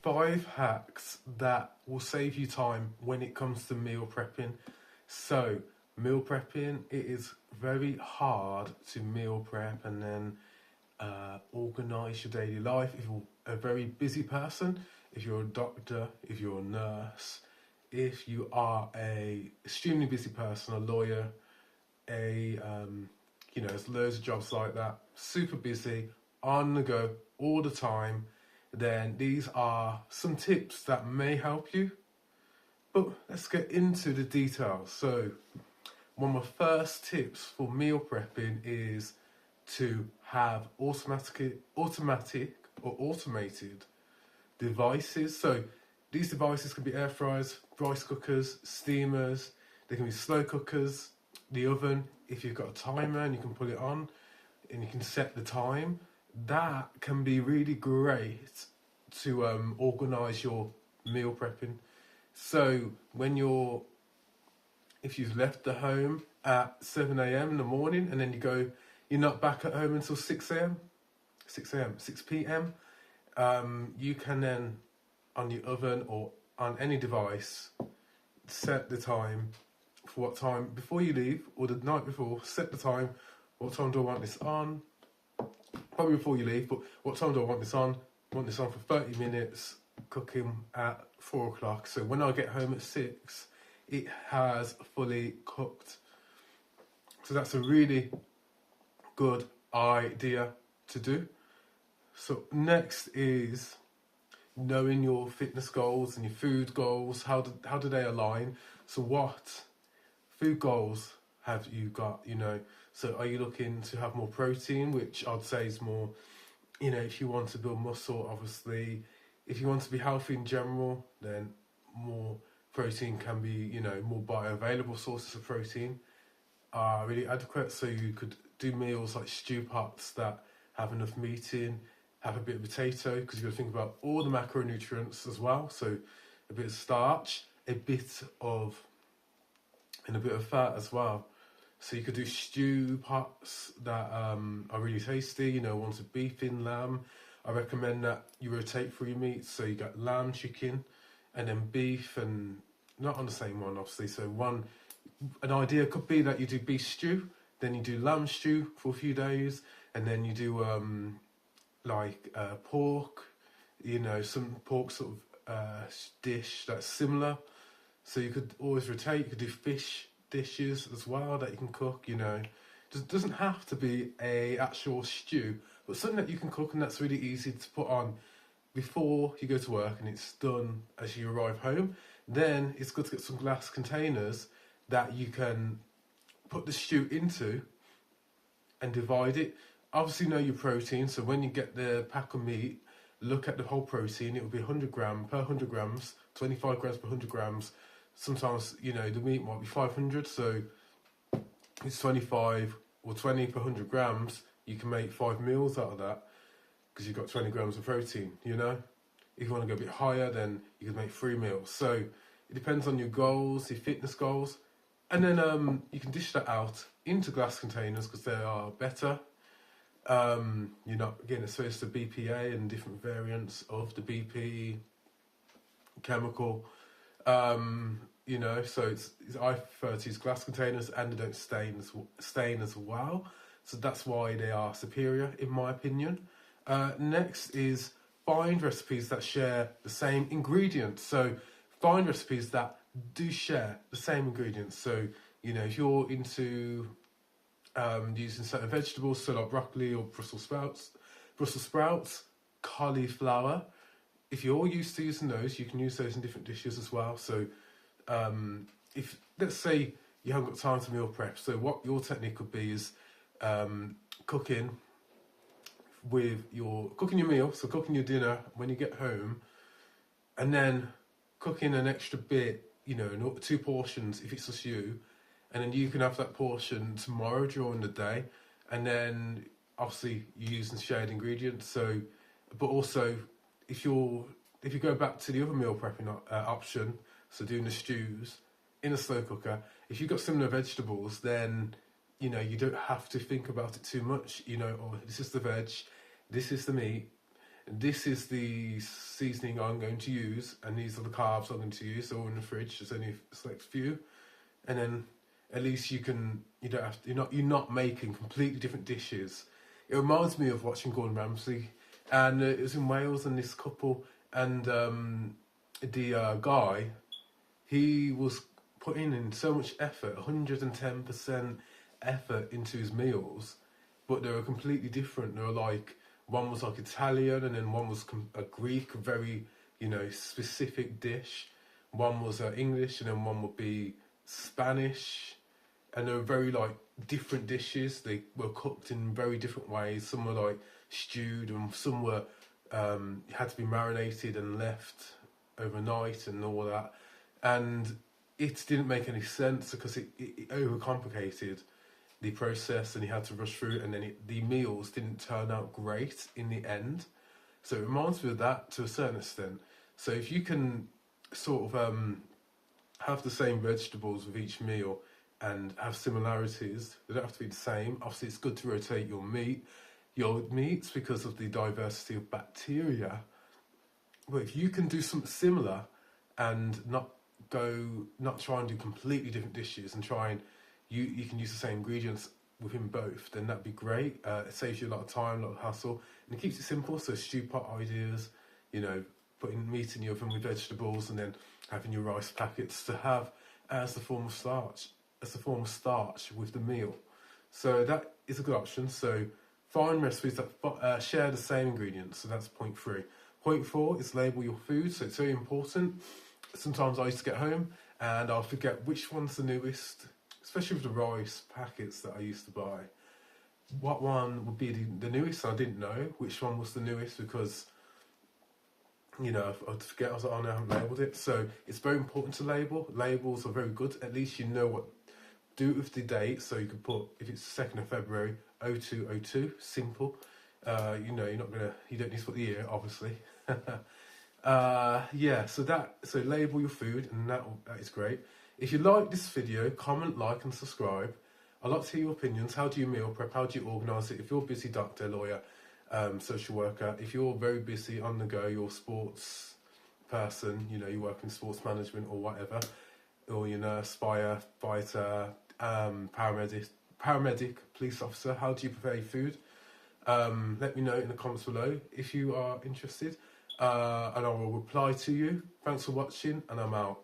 5 hacks that will save you time when it comes to meal prepping. So, meal prepping, it is very hard to meal prep and then organize your daily life. If you're a very busy person, if you're a doctor, if you're a nurse, if you are a extremely busy person, a lawyer, there's loads of jobs like that, super busy, on the go all the time, then these are some tips that may help you. But let's get into the details. So, one of my first tips for meal prepping is to have automatic or automated devices. So, these devices can be air fryers, rice cookers, steamers, they can be slow cookers, the oven. If you've got a timer and you can put it on and you can set the time, that can be really great to organise your meal prepping. So if you've left the home at 7 a.m. in the morning and then you're not back at home until 6 p.m., you can then, on your oven or on any device, set the time for what time before you leave, or the night before, set the time. What time do I want this on? Probably before you leave, but what time do I want this on? I want this on for 30 minutes, cooking at 4 o'clock. So when I get home at 6, it has fully cooked. So that's a really good idea to do. So next is knowing your fitness goals and your food goals. How do they align? So what food goals have you got, So are you looking to have more protein, which I'd say is more, if you want to build muscle, obviously. If you want to be healthy in general, then more protein can be, more bioavailable sources of protein are really adequate. So you could do meals like stew pots that have enough meat in, have a bit of potato, because you've got to think about all the macronutrients as well. So a bit of starch, a bit of fat as well. So you could do stew pots that are really tasty, ones with beef in, lamb. I recommend that you rotate through your meats, so you got lamb, chicken, and then beef, and not on the same one, obviously. So an idea could be that you do beef stew, then you do lamb stew for a few days, and then you do pork, some pork sort of dish that's similar. So you could always rotate. You could do fish dishes as well that you can cook. Just doesn't have to be a actual stew, but something that you can cook and that's really easy to put on before you go to work, and it's done as you arrive home. Then it's good to get some glass containers that you can put the stew into and divide it. Obviously, know your protein. So when you get the pack of meat, look at the whole protein. It will be 100 gram per 100 grams, 25 grams per 100 grams. Sometimes, the meat might be 500, so it's 25 or 20 per 100 grams. You can make 5 meals out of that because you've got 20 grams of protein, If you want to go a bit higher, then you can make 3 meals. So it depends on your goals, your fitness goals. And then you can dish that out into glass containers because they are better. You're not getting exposed to BPA and different variants of the BP chemical. So I prefer to use glass containers, and they don't stain as well. So that's why they are superior, in my opinion. Next is find recipes that share the same ingredients. So find recipes that do share the same ingredients. So, if you're into using certain vegetables, so like broccoli or Brussels sprouts, cauliflower, if you're used to using those, you can use those in different dishes as well. So if, let's say, you haven't got time to meal prep, so what your technique could be is cooking your meal, so cooking your dinner when you get home, and then cooking an extra bit, 2 portions if it's just you, and then you can have that portion tomorrow during the day, and then obviously you're using shared ingredients. So, but also if you go back to the other meal prepping option, so doing the stews in a slow cooker, if you've got similar vegetables, then you don't have to think about it too much. This is the veg, this is the meat, this is the seasoning I'm going to use, and these are the carbs I'm going to use. They're all in the fridge. There's only a select few, and then at least you don't have to, you're not making completely different dishes. It reminds me of watching Gordon Ramsay, and it was in Wales, and this couple, and the guy, he was putting in so much effort, 110% effort into his meals, but they were completely different. They were like, one was like Italian, and then one was a Greek, very, specific dish. One was English, and then one would be Spanish. And they were very like different dishes. They were cooked in very different ways. Some were like stewed, and some were had to be marinated and left overnight and all that. And it didn't make any sense because it overcomplicated the process, and he had to rush through it, and then the meals didn't turn out great in the end. So it reminds me of that to a certain extent. So if you can sort of have the same vegetables with each meal and have similarities, they don't have to be the same. Obviously, it's good to rotate your meats because of the diversity of bacteria. But if you can do something similar and not try and do completely different dishes, and try and you can use the same ingredients within both, then that'd be great. It saves you a lot of time, a lot of hassle, and it keeps it simple. So stew pot ideas, putting meat in the oven with vegetables, and then having your rice packets to have as the form of starch with the meal. So that is a good option. So find recipes that share the same ingredients. So that's point 3. Point 4 is label your food. So it's very important. Sometimes I used to get home and I'll forget which one's the newest, especially with the rice packets that I used to buy. What one would be the newest? I didn't know which one was the newest because, I'd forget. I was like, oh no, I haven't labelled it. So it's very important to label. Labels are very good. At least you know what. Do it with the date. So you could put, if it's 2nd of February, 0202, simple. You don't need to put the year, obviously. So label your food, and that is great. If you like this video, comment, like and subscribe. I'd like to hear your opinions. How do you meal prep? How do you organise it? If you're a busy doctor, lawyer, social worker, if you're very busy on the go, you're a sports person, you work in sports management or whatever, or you're a nurse, firefighter, paramedic, police officer, how do you prepare your food? Let me know in the comments below if you are interested. And I will reply to you. Thanks for watching, and I'm out.